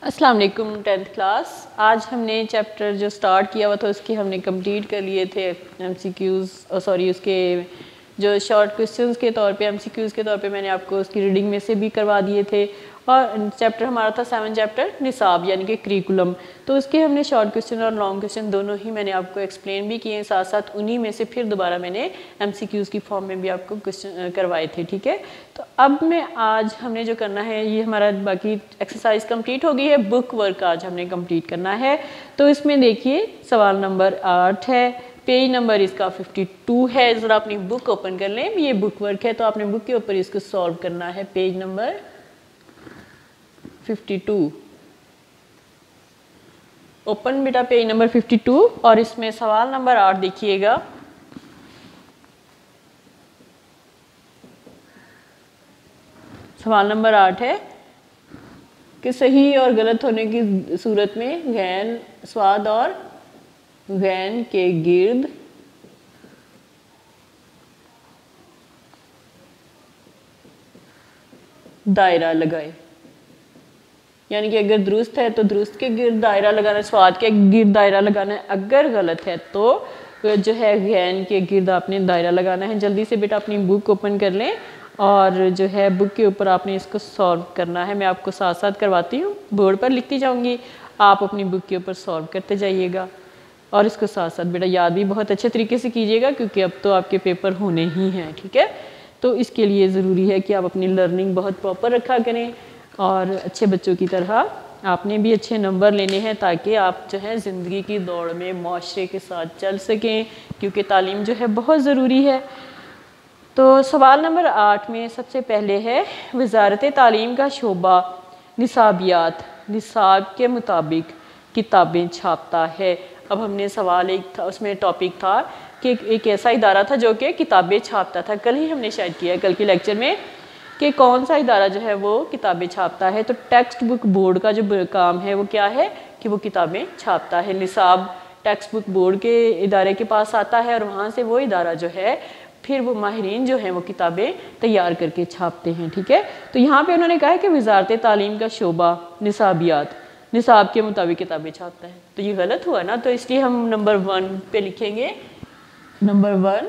السلام علیکم 10th class. آج ہم نے چیپٹر جو سٹارٹ کیا ہوا تھا اس کے ہم نے کمپلیٹ کر لیے تھے ایم سی کیوز اس کے جو شارٹ کوسچنز کے طور پہ ایم سی کیوز کے طور پہ میں نے آپ کو اس کی ریڈنگ میں سے بھی کروا دیے تھے. اور چیپٹر ہمارا تھا 7 چیپٹر نصاب یعنی کہ کریکولم. تو اس کے ہم نے شارٹ کوسچن اور لانگ کوسچن دونوں ہی میں نے آپ کو ایکسپلین بھی کیے ہیں, ساتھ ساتھ انہی میں سے پھر دوبارہ میں نے ایم سی کیوز کی فارم میں بھی آپ کو کوسچن کروائے تھے. ٹھیک ہے, تو اب میں آج ہم نے جو کرنا ہے یہ ہمارا باقی ایکسرسائز کمپلیٹ ہو گئی ہے. بک ورک آج ہم نے کمپلیٹ کرنا ہے. تو اس میں دیکھیے سوال نمبر 8 ہے, پیج نمبر اس کا 52 ہے. ذرا اپنی بک اوپن کر لیں, یہ بک ورک ہے تو آپ نے بک کے اوپر اس کو سالو کرنا ہے. پیج نمبر 52 اوپن بیٹا, پیج نمبر 52, اور اس میں سوال نمبر 8 دیکھیے گا. سوال نمبر 8 ہے کہ صحیح اور غلط ہونے کی صورت میں غین سواد اور غین کے گرد دائرہ لگائے. یعنی کہ اگر درست ہے تو درست کے گرد دائرہ لگانا ہے, سواد کے گرد دائرہ لگانا ہے. اگر غلط ہے تو جو ہے غین کے گرد آپ نے دائرہ لگانا ہے. جلدی سے بیٹا اپنی بک اوپن کر لیں اور جو ہے بک کے اوپر آپ نے اس کو سالو کرنا ہے. میں آپ کو ساتھ ساتھ کرواتی ہوں, بورڈ پر لکھتی جاؤں گی, آپ اپنی بک کے اوپر سالو کرتے جائیے گا. اور اس کو ساتھ ساتھ بیٹا یاد بھی بہت اچھے طریقے سے کیجیے گا کیونکہ اب تو آپ کے پیپر ہونے ہی ہیں. ٹھیک ہے, تو اس کے لیے ضروری ہے کہ آپ اپنی لرننگ بہت پراپر رکھا کریں اور اچھے بچوں کی طرح آپ نے بھی اچھے نمبر لینے ہیں تاکہ آپ جو ہے زندگی کی دوڑ میں معاشرے کے ساتھ چل سکیں, کیونکہ تعلیم جو ہے بہت ضروری ہے. تو سوال نمبر 8 میں سب سے پہلے ہے وزارت تعلیم کا شعبہ نصابیات نصاب کے مطابق کتابیں چھاپتا ہے. اب ہم نے سوال ایک تھا, اس میں ٹاپک تھا کہ ایک ایسا ادارہ تھا جو کہ کتابیں چھاپتا تھا. کل ہی ہم نے شاید کیا ہے, کل کے لیکچر میں, کہ کون سا ادارہ جو ہے وہ کتابیں چھاپتا ہے. تو ٹیکسٹ بک بورڈ کا جو کام ہے وہ کیا ہے کہ وہ کتابیں چھاپتا ہے. نصاب ٹیکسٹ بک بورڈ کے ادارے کے پاس آتا ہے اور وہاں سے وہ ادارہ جو ہے پھر وہ ماہرین جو ہیں وہ کتابیں تیار کر کے چھاپتے ہیں. ٹھیک ہے, تو یہاں پہ انہوں نے کہا ہے کہ وزارت تعلیم کا شعبہ نصابیات نصاب کے مطابق کتابیں چھاپتا ہے. تو یہ غلط ہوا نا, تو اس لیے ہم نمبر 1 پہ لکھیں گے. نمبر 1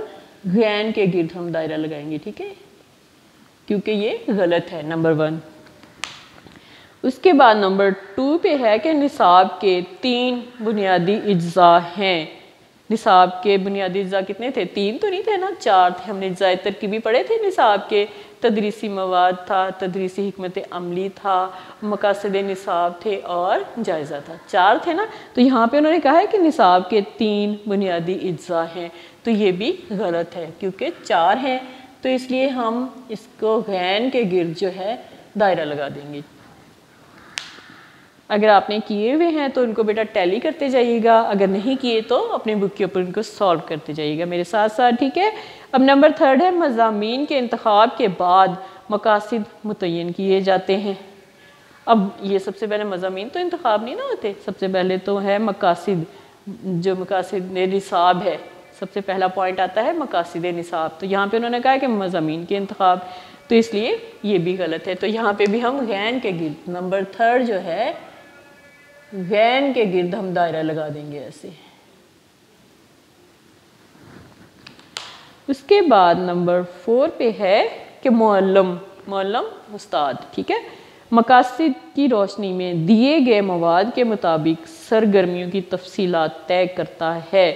غین کے گرد ہم دائرہ لگائیں گے. ٹھیک ہے, کیونکہ یہ غلط ہے نمبر 1. اس کے بعد نمبر 2 پہ ہے کہ نصاب کے 3 بنیادی اجزاء ہیں. نصاب کے بنیادی اجزاء کتنے تھے؟ 3 تو نہیں تھے نا, 4 تھے. ہم نے اجزاء ترکیبی پڑھے تھے نصاب کے. تدریسی مواد تھا, تدریسی حکمت عملی تھا, مقاصد نصاب تھے اور جائزہ تھا. 4 تھے نا, تو یہاں پہ انہوں نے کہا ہے کہ نصاب کے 3 بنیادی اجزاء ہیں. تو یہ بھی غلط ہے کیونکہ 4 ہیں, تو اس لیے ہم اس کو غین کے گرد جو ہے دائرہ لگا دیں گے. اگر آپ نے کیے ہوئے ہیں تو ان کو بیٹا ٹیلی کرتے جائیے گا, اگر نہیں کیے تو اپنے بک کے اوپر ان کو سالو کرتے جائیے گا میرے ساتھ ساتھ. ٹھیک ہے, اب نمبر 3 ہے مضامین کے انتخاب کے بعد مقاصد متعین کیے جاتے ہیں. اب یہ سب سے پہلے مضامین تو انتخاب نہیں نہ ہوتے, سب سے پہلے تو ہے مقاصد. جو مقاصد نصاب ہے, سب سے پہلا پوائنٹ آتا ہے مقاصد نصاب. تو یہاں پہ انہوں نے کہا کہ مضامین کے انتخاب, تو اس لیے یہ بھی غلط ہے. تو یہاں پہ بھی ہم غین کے گرد نمبر 3 جو ہے غین کے گرد ہم دائرہ لگا دیں گے ایسے. اس کے بعد نمبر 4 پہ ہے کہ معلم استاد. ٹھیک ہے, مقاصد کی روشنی میں دیے گئے مواد کے مطابق سرگرمیوں کی تفصیلات طے کرتا ہے.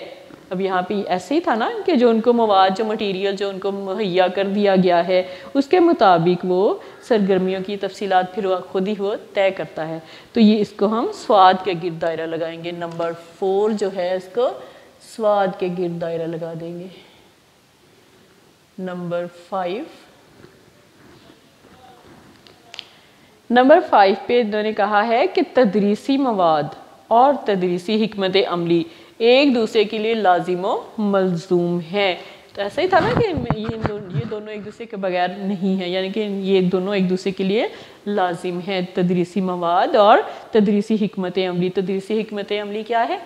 اب یہاں پہ ایسے ہی تھا نا کہ جو ان کو مواد, جو مٹیریل جو ان کو مہیا کر دیا گیا ہے اس کے مطابق وہ سرگرمیوں کی تفصیلات پھر خود ہی وہ طے کرتا ہے. تو یہ اس کو ہم سواد کے گرد دائرہ لگائیں گے. نمبر 4 جو ہے اس کو سواد کے گرد دائرہ لگا دیں گے. نمبر 5 پہ انہوں نے کہا ہے کہ تدریسی مواد اور تدریسی حکمت عملی ایک دوسرے کے لیے لازم و ملزوم ہیں. تو ایسا ہی تھا نا کہ یہ دونوں ایک دوسرے کے بغیر نہیں ہیں, یعنی کہ یہ دونوں ایک دوسرے کے لیے لازم ہیں, تدریسی مواد اور تدریسی حکمت عملی. تدریسی حکمت عملی کیا ہے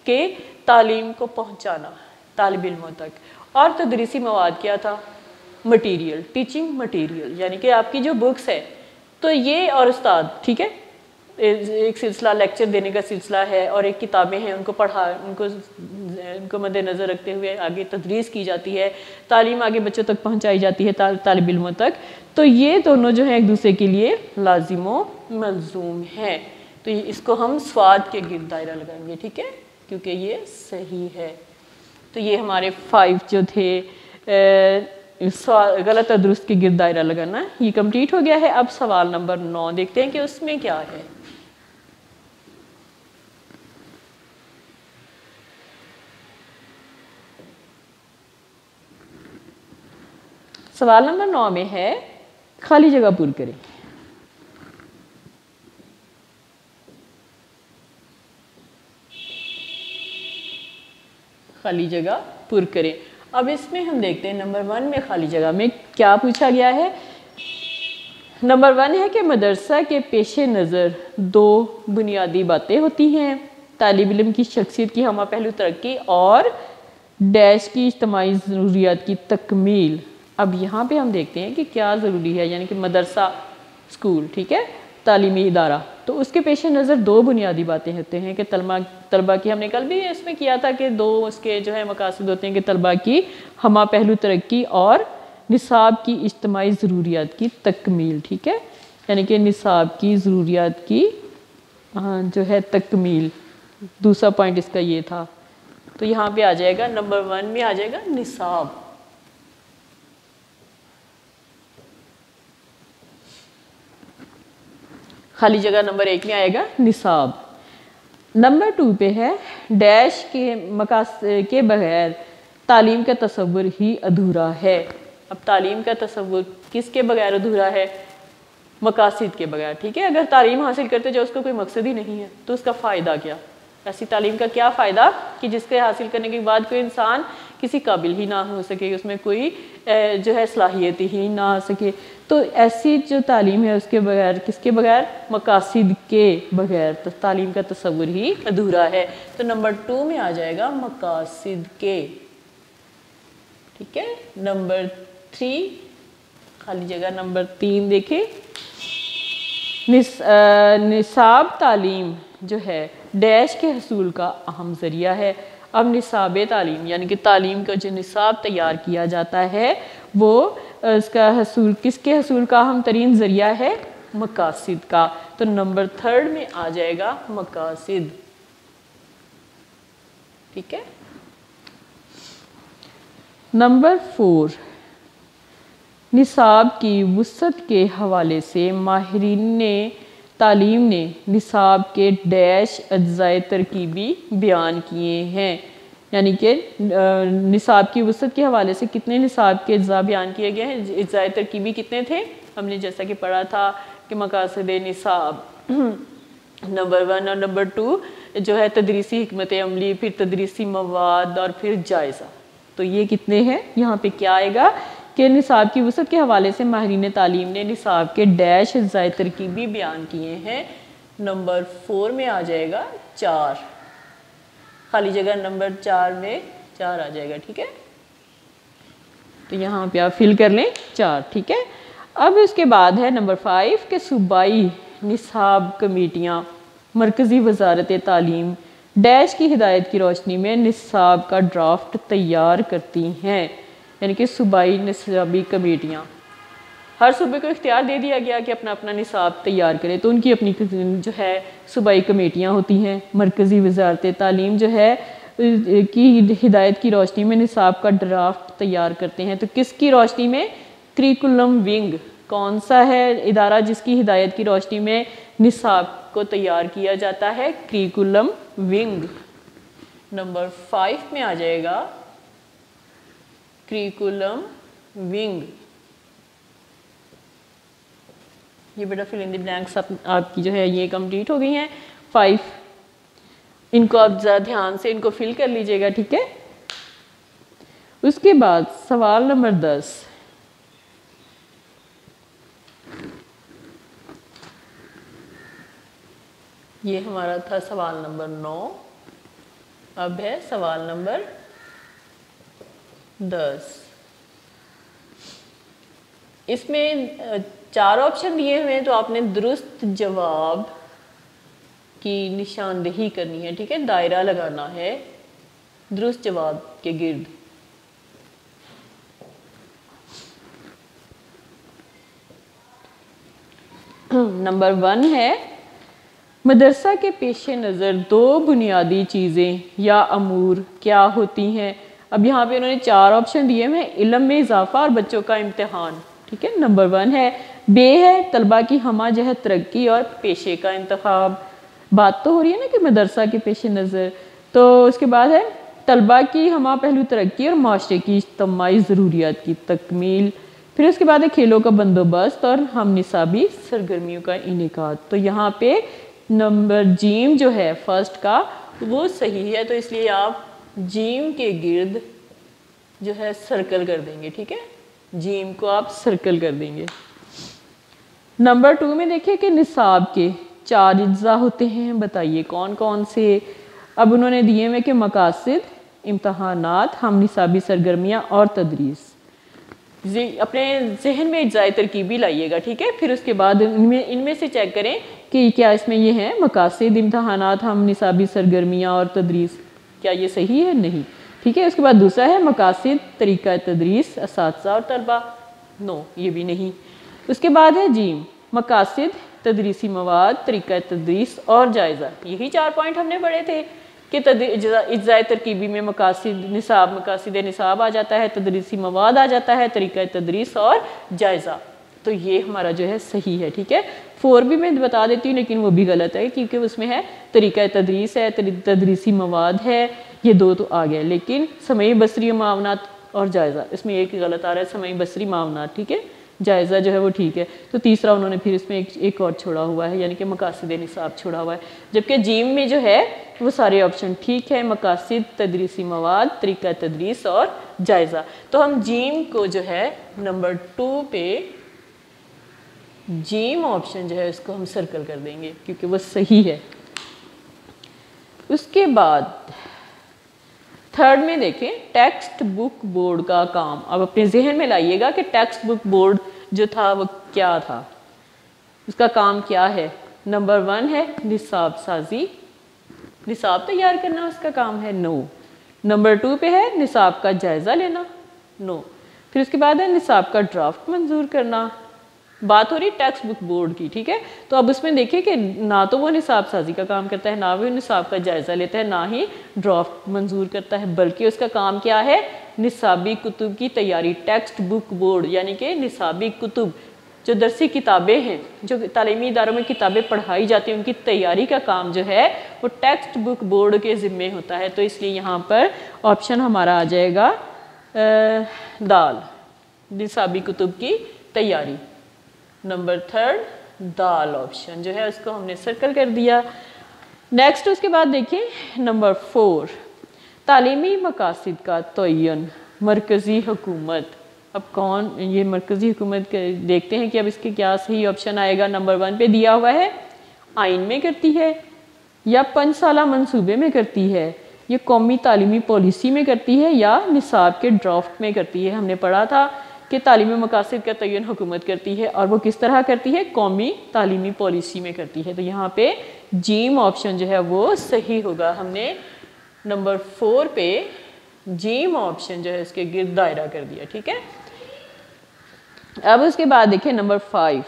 کہ تعلیم کو پہنچانا طالب علموں تک, اور تدریسی مواد کیا تھا؟ مٹیریل, ٹیچنگ مٹیریل, یعنی کہ آپ کی جو بکس ہے تو یہ اور استاد. ٹھیک ہے, ایک سلسلہ لیکچر دینے کا سلسلہ ہے اور ایک کتابیں ہیں ان کو مد نظر رکھتے ہوئے آگے تدریس کی جاتی ہے، تعلیم آگے بچوں تک پہنچائی جاتی ہے، طالب علموں تک، تو یہ دونوں جو ہیں ایک دوسرے کے لیے لازم و ملزوم ہیں، تو اس کو ہم صاد کے گرد دائرہ لگائیں گے، ٹھیک ہے، کیونکہ یہ صحیح ہے۔ تو یہ ہمارے 5 جو تھے غلط اور درست کے گرد دائرہ لگانا، یہ کمپلیٹ ہو گیا ہے۔ اب سوال نمبر 9 دیکھتے ہیں کہ اس میں کیا ہے۔ سوال نمبر 9 میں ہے خالی جگہ پر کریں۔ خالی جگہ پر کریں۔ اب اس میں ہم دیکھتے ہیں نمبر 1 میں خالی جگہ میں کیا پوچھا گیا ہے۔ نمبر 1 ہے کہ مدرسہ کے پیش نظر 2 بنیادی باتیں ہوتی ہیں: طالب علم کی شخصیت کی ہمہ پہلو ترقی اور ڈیش کی اجتماعی ضروریات کی تکمیل۔ اب یہاں پہ ہم دیکھتے ہیں کہ کیا ضروری ہے، یعنی کہ مدرسہ، اسکول، ٹھیک ہے، تعلیمی ادارہ، تو اس کے پیش نظر 2 بنیادی باتیں ہوتے ہیں کہ طلبہ کی، ہم نے کل بھی اس میں کیا تھا کہ 2 اس کے جو ہے مقاصد ہوتے ہیں کہ طلبہ کی ہمہ پہلو ترقی اور نصاب کی اجتماعی ضروریات کی تکمیل، ٹھیک ہے، یعنی کہ نصاب کی ضروریات کی جو ہے تکمیل، دوسرا پوائنٹ اس کا یہ تھا۔ تو یہاں پہ آ جائے گا نمبر 1 میں آ جائے گا نصاب۔ خالی جگہ نمبر 1 میں آئے گا نصاب۔ نمبر 2 پہ ہے ڈیش کے مقاصد کے بغیر تعلیم کا تصور ہی ادھورا ہے۔ اب تعلیم کا تصور کس کے بغیر ادھورا ہے؟ مقاصد کے بغیر، ٹھیک ہے، اگر تعلیم حاصل کرتے جو اس کو کوئی مقصد ہی نہیں ہے تو اس کا فائدہ کیا؟ ایسی تعلیم کا کیا فائدہ کہ جس کے حاصل کرنے کے بعد کوئی انسان کسی قابل ہی نہ ہو سکے، اس میں کوئی جو ہے صلاحیت ہی نہ آ سکے۔ تو ایسی جو تعلیم ہے اس کے بغیر، کس کے بغیر؟ مقاصد کے بغیر، تو تعلیم کا تصور ہی ادھورا ہے۔ تو نمبر 2 میں آ جائے گا مقاصد کے، ٹھیک ہے۔ نمبر 3 خالی جگہ نمبر 3 دیکھیں، نصاب تعلیم جو ہے ڈیش کے حصول کا اہم ذریعہ ہے۔ اب نصاب تعلیم یعنی کہ تعلیم کا جو نصاب تیار کیا جاتا ہے وہ اس کا حصول، کس کے حصول کا اہم ترین ذریعہ ہے؟ مقاصد کا۔ تو نمبر 3 میں آ جائے گا مقاصد، ٹھیک ہے۔ نمبر 4 نصاب کی وسعت کے حوالے سے ماہرین تعلیم نے نصاب کے ڈیش اجزائے ترکیبی بیان کیے ہیں، یعنی کہ نصاب کی وسعت کے حوالے سے کتنے نصاب کے اجزاء بیان کیے گئے ہیں؟ اجزائے ترکیبی کتنے تھے؟ ہم نے جیسا کہ پڑھا تھا کہ مقاصد نصاب نمبر 1 اور نمبر 2 جو ہے تدریسی حکمت عملی، پھر تدریسی مواد اور پھر جائزہ۔ تو یہ کتنے ہیں؟ یہاں پہ کیا آئے گا کہ نصاب کی وسعت کے حوالے سے ماہرین تعلیم نے نصاب کے ڈیش اجزائے ترکیبی بیان کیے ہیں۔ نمبر 4 میں آ جائے گا 4، خالی جگہ نمبر 4 میں 4 آ جائے گا، ٹھیک ہے۔ تو یہاں پہ آپ فل کر لیں 4، ٹھیک ہے۔ اب اس کے بعد ہے نمبر 5 کہ صوبائی نصاب کمیٹیاں مرکزی وزارت تعلیم ڈیش کی ہدایت کی روشنی میں نصاب کا ڈرافٹ تیار کرتی ہیں، یعنی کہ صوبائی نصابی کمیٹیاں، ہر صوبے کو اختیار دے دیا گیا کہ اپنا اپنا نصاب تیار کرے، تو ان کی اپنی جو ہے صوبائی کمیٹیاں ہوتی ہیں۔ مرکزی وزارت تعلیم جو ہے کی ہدایت کی روشنی میں نصاب کا ڈرافٹ تیار کرتے ہیں، تو کس کی روشنی میں؟ Curriculum wing. کون سا ہے ادارہ جس کی ہدایت کی روشنی میں نصاب کو تیار کیا جاتا ہے؟ Curriculum wing. نمبر 5 میں آ جائے گا کریکولم ونگ۔ یہ بیٹا فل ان دی بلینکس آپ کی جو ہے یہ کمپلیٹ ہو گئی ہیں 5، ان کو آپ ذرا دھیان سے ان کو فل کر لیجئے گا، ٹھیک ہے۔ اس کے بعد سوال نمبر 10، یہ ہمارا تھا سوال نمبر 9، اب ہے سوال نمبر 10۔ اس میں 4 آپشن دیے ہوئے ہیں، تو آپ نے درست جواب کی نشاندہی کرنی ہے، ٹھیک ہے، دائرہ لگانا ہے درست جواب کے گرد۔ نمبر 1 ہے مدرسہ کے پیش نظر 2 بنیادی چیزیں یا امور کیا ہوتی ہیں؟ اب یہاں پہ انہوں نے 4 آپشن دیے ہیں، علم میں اضافہ اور بچوں کا امتحان، ٹھیک ہے۔ نمبر 1 ہے بے ہے طلبہ کی ہمہ جہت ترقی اور پیشے کا انتخاب، بات تو ہو رہی ہے نا کہ مدرسہ کے پیش نظر، تو اس کے بعد ہے طلبہ کی ہمہ پہلو ترقی اور معاشرے کی اجتماعی ضروریات کی تکمیل، پھر اس کے بعد ہے کھیلوں کا بندوبست اور ہم نصابی سرگرمیوں کا انعقاد۔ تو یہاں پہ نمبر جیم جو ہے فرسٹ کا وہ صحیح ہے، تو اس لیے آپ جیم کے گرد جو ہے سرکل کر دیں گے، ٹھیک ہے، جیم کو آپ سرکل کر دیں گے۔ نمبر 2 میں دیکھیں کہ نصاب کے 4 اجزاء ہوتے ہیں، بتائیے کون کون سے؟ اب انہوں نے دیے ہیں کہ مقاصد، امتحانات، ہم نصابی سرگرمیاں اور تدریس۔ اپنے ذہن میں اجزاء ترکیبی لائیے گا، ٹھیک ہے، پھر اس کے بعد ان میں سے چیک کریں کہ کیا اس میں یہ ہیں مقاصد، امتحانات، ہم نصابی سرگرمیاں اور تدریس، کیا یہ صحیح ہے؟ نہیں، ٹھیک ہے۔ اس کے بعد دوسرا ہے مقاصد، طریقہ تدریس، اساتذہ اور طلبہ، نو، یہ بھی نہیں۔ اس کے بعد ہے جیم، مقاصد، تدریسی مواد، طریقہ تدریس اور جائزہ، یہی 4 پوائنٹ ہم نے پڑھے تھے کہ اجزاء ترکیبی میں مقاصد نصاب آ جاتا ہے، تدریسی مواد آ جاتا ہے، طریقہ تدریس اور جائزہ، تو یہ ہمارا جو ہے صحیح ہے، ٹھیک ہے۔ 4 بھی میں بتا دیتی ہوں لیکن وہ بھی غلط ہے کیونکہ اس میں ہے طریقہ تدریس ہے، تدریسی مواد ہے، یہ 2 تو آ گئے، لیکن سمعی بصری معاونات اور جائزہ، اس میں ایک غلط آ رہا ہے، سمعی بصری معاونات، ٹھیک ہے، جائزہ جو ہے وہ ٹھیک ہے، تو تیسرا انہوں نے پھر اس میں ایک اور چھوڑا ہوا ہے، یعنی کہ مقاصد نصاب چھوڑا ہوا ہے، جبکہ جیم میں جو ہے وہ سارے آپشن ٹھیک ہے، مقاصد، تدریسی مواد، طریقہ تدریس اور جائزہ۔ تو ہم جیم کو جو ہے نمبر 2 پہ جیم آپشن جو ہے اس کو ہم سرکل کر دیں گے کیونکہ وہ صحیح ہے۔ اس کے بعد 3rd میں دیکھیں ٹیکسٹ بک بورڈ کا کام، اب اپنے ذہن میں لائیے گا کہ ٹیکسٹ بک بورڈ جو تھا وہ کیا تھا، اس کا کام کیا ہے؟ نمبر 1 ہے نصاب سازی، نصاب تیار کرنا اس کا کام ہے، نو۔ نمبر 2 پہ ہے نصاب کا جائزہ لینا، نو۔ پھر اس کے بعد ہے نصاب کا ڈرافٹ منظور کرنا، بات ہو رہی ٹیکسٹ بک بورڈ کی، ٹھیک ہے۔ تو اب اس میں دیکھیں کہ نہ تو وہ نصاب سازی کا کام کرتا ہے، نہ وہ نصاب کا جائزہ لیتا ہے، نہ ہی ڈرافٹ منظور کرتا ہے، بلکہ اس کا کام کیا ہے؟ نصابی کتب کی تیاری، ٹیکسٹ بک بورڈ یعنی کہ نصابی کتب جو درسی کتابیں ہیں، جو تعلیمی اداروں میں کتابیں پڑھائی جاتی ہیں، ان کی تیاری کا کام جو ہے وہ ٹیکسٹ بک بورڈ کے ذمے ہوتا ہے، تو اس لیے یہاں پر آپشن ہمارا آ جائے گا دال، نصابی کتب کی تیاری، نمبر 3 دال آپشن جو ہے اس کو ہم نے سرکل کر دیا۔ نیکسٹ اس کے بعد دیکھیں نمبر 4 تعلیمی مقاصد کا تعین، مرکزی حکومت، اب کون یہ مرکزی حکومت دیکھتے ہیں کہ اب اس کے کیا صحیح آپشن آئے گا۔ نمبر 1 پہ دیا ہوا ہے آئین میں کرتی ہے، یا 5 سالہ منصوبے میں کرتی ہے، یہ قومی تعلیمی پالیسی میں کرتی ہے، یا نصاب کے ڈرافٹ میں کرتی ہے۔ ہم نے پڑھا تھا کہ تعلیمی مقاصد کا تعین حکومت کرتی ہے، اور وہ کس طرح کرتی ہے؟ قومی تعلیمی پالیسی میں کرتی ہے، تو یہاں پہ جیم آپشن جو ہے وہ صحیح ہوگا۔ ہم نے نمبر 4 پہ جیم آپشن جو ہے اس کے گرد دائرہ کر دیا، ٹھیک ہے۔ اب اس کے بعد دیکھیں نمبر 5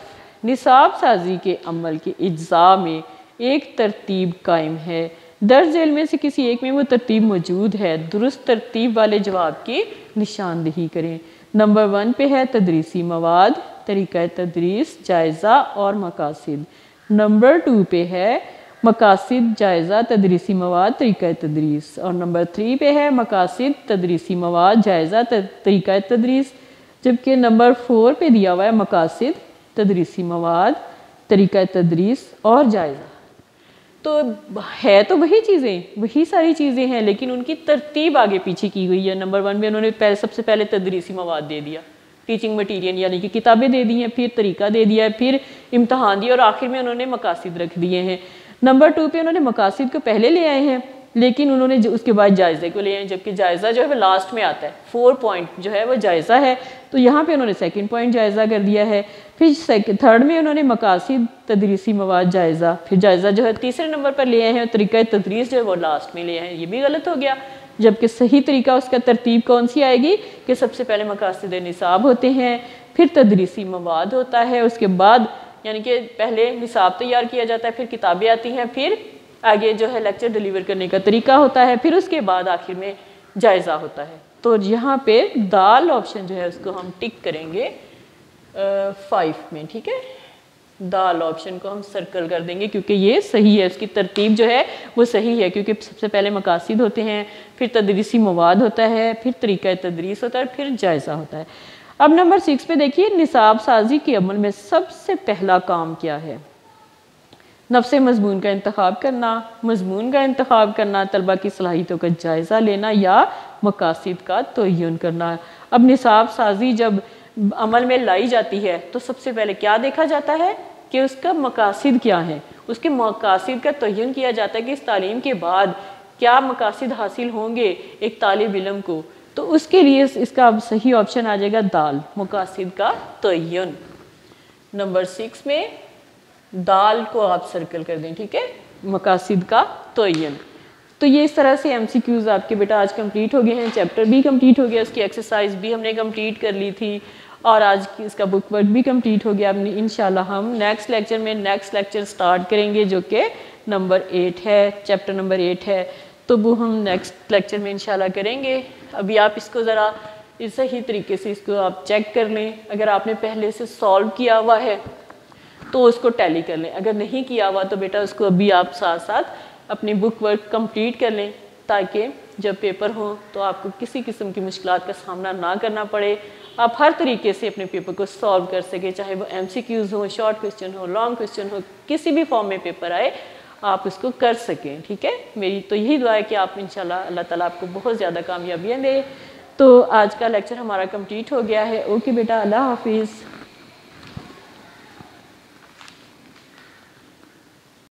نصاب سازی کے عمل کے اجزاء میں ایک ترتیب قائم ہے، درج ذیل میں سے کسی ایک میں وہ ترتیب موجود ہے، درست ترتیب والے جواب کی نشاندہی کریں۔ نمبر 1 پہ ہے تدریسی مواد، طریقہ تدریس، جائزہ اور مقاصد۔ نمبر 2 پہ ہے مقاصد، جائزہ، تدریسی مواد، طریقہ تدریس، اور نمبر 3 پہ ہے مقاصد، تدریسی مواد، جائزہ، طریقہ تدریس، جبکہ نمبر 4 پہ دیا ہوا ہے مقاصد، تدریسی مواد، طریقہ تدریس اور جائزہ۔ تو ہے تو وہی چیزیں، وہی ساری چیزیں ہیں، لیکن ان کی ترتیب آگے پیچھے کی گئی ہے۔ نمبر 1 میں انہوں نے سب سے پہلے تدریسی مواد دے دیا، ٹیچنگ مٹیریل یعنی کہ کتابیں دے دی ہیں، پھر طریقہ دے دیا ہے، پھر امتحان دی، اور آخر میں انہوں نے مقاصد رکھ دیے ہیں۔ نمبر 2 پہ انہوں نے مقاصد کو پہلے لے آئے ہیں، لیکن انہوں نے اس کے بعد جائزے کو لے ہیں، جبکہ جائزہ جو ہے وہ لاسٹ میں آتا ہے، 4 پوائنٹ جو ہے وہ جائزہ ہے، تو یہاں پہ انہوں نے سیکنڈ پوائنٹ جائزہ کر دیا ہے۔ پھر تھرڈ میں انہوں نے مقاصد تدریسی مواد جائزہ، پھر جائزہ جو ہے تیسرے نمبر پر لے آئے ہیں، طریقہ تدریس جو ہے وہ لاسٹ میں لے آئے ہیں، یہ بھی غلط ہو گیا، جبکہ صحیح طریقہ اس کا ترتیب کون سی آئے گی کہ سب سے پہلے مقاصد نصاب ہوتے ہیں، پھر تدریسی مواد ہوتا ہے، اس کے بعد یعنی کہ پہلے نصاب تیار کیا جاتا ہے، پھر کتابیں آتی ہیں، پھر آگے جو ہے لیکچر ڈیلیور کرنے کا طریقہ ہوتا ہے، پھر اس کے بعد آخر میں جائزہ ہوتا ہے۔ تو یہاں پہ دال آپشن جو ہے اس کو ہم ٹک کریں گے 5 میں، ٹھیک ہے، دال آپشن کو ہم سرکل کر دیں گے کیونکہ یہ صحیح ہے، اس کی ترتیب جو ہے وہ صحیح ہے، کیونکہ سب سے پہلے مقاصد ہوتے ہیں، پھر تدریسی مواد ہوتا ہے، پھر طریقہ تدریس ہوتا ہے، پھر جائزہ ہوتا ہے۔ اب نمبر 6 پہ دیکھیے، نصاب سازی کے عمل میں سب سے پہلا کام کیا ہے؟ نفس مضمون کا انتخاب کرنا، مضمون کا انتخاب کرنا، طلبہ کی صلاحیتوں کا جائزہ لینا، یا مقاصد کا تعین کرنا۔ اب نصاب سازی جب عمل میں لائی جاتی ہے تو سب سے پہلے کیا دیکھا جاتا ہے کہ اس کا مقاصد کیا ہے، اس کے مقاصد کا تعین کیا جاتا ہے کہ اس تعلیم کے بعد کیا مقاصد حاصل ہوں گے ایک طالب علم کو، تو اس کے لیے اس کا اب صحیح آپشن آ جائے گا دال، مقاصد کا تعین۔ نمبر 6 میں دال کو آپ سرکل کر دیں، ٹھیک ہے، مقاصد کا تعین۔ تو یہ اس طرح سے ایم سی کیوز آپ کے بیٹا آج کمپلیٹ ہو گئے ہیں، چیپٹر بھی کمپلیٹ ہو گیا، اس کی ایکسرسائز بھی ہم نے کمپلیٹ کر لی تھی، اور آج کی اس کا بک ورک بھی کمپلیٹ ہو گیا۔ انشاءاللہ ہم نیکسٹ لیکچر میں نیکسٹ لیکچر سٹارٹ کریں گے جو کہ نمبر 8 ہے، چیپٹر نمبر 8 ہے، تو وہ ہم نیکسٹ لیکچر میں انشاءاللہ کریں گے۔ ابھی آپ اس کو ذرا صحیح طریقے سے اس کو آپ چیک کر لیں، اگر آپ نے پہلے سے سالو کیا ہوا ہے تو اس کو ٹیلی کر لیں، اگر نہیں کیا ہوا تو بیٹا اس کو ابھی آپ ساتھ ساتھ اپنی بک ورک کمپلیٹ کر لیں، تاکہ جب پیپر ہوں تو آپ کو کسی قسم کی مشکلات کا سامنا نہ کرنا پڑے، آپ ہر طریقے سے اپنے پیپر کو سالو کر سکیں، چاہے وہ ایم سی کیوز ہوں، شارٹ کوسچن ہو، لانگ کوسچن ہو، کسی بھی فارم میں پیپر آئے آپ اس کو کر سکیں، ٹھیک ہے۔ میری تو یہی دعا ہے کہ آپ انشاءاللہ اللہ تعالیٰ آپ کو بہت زیادہ کامیابیاں دے۔ تو آج کا لیکچر ہمارا کمپلیٹ ہو گیا ہے۔ اوکے بیٹا، اللہ حافظ۔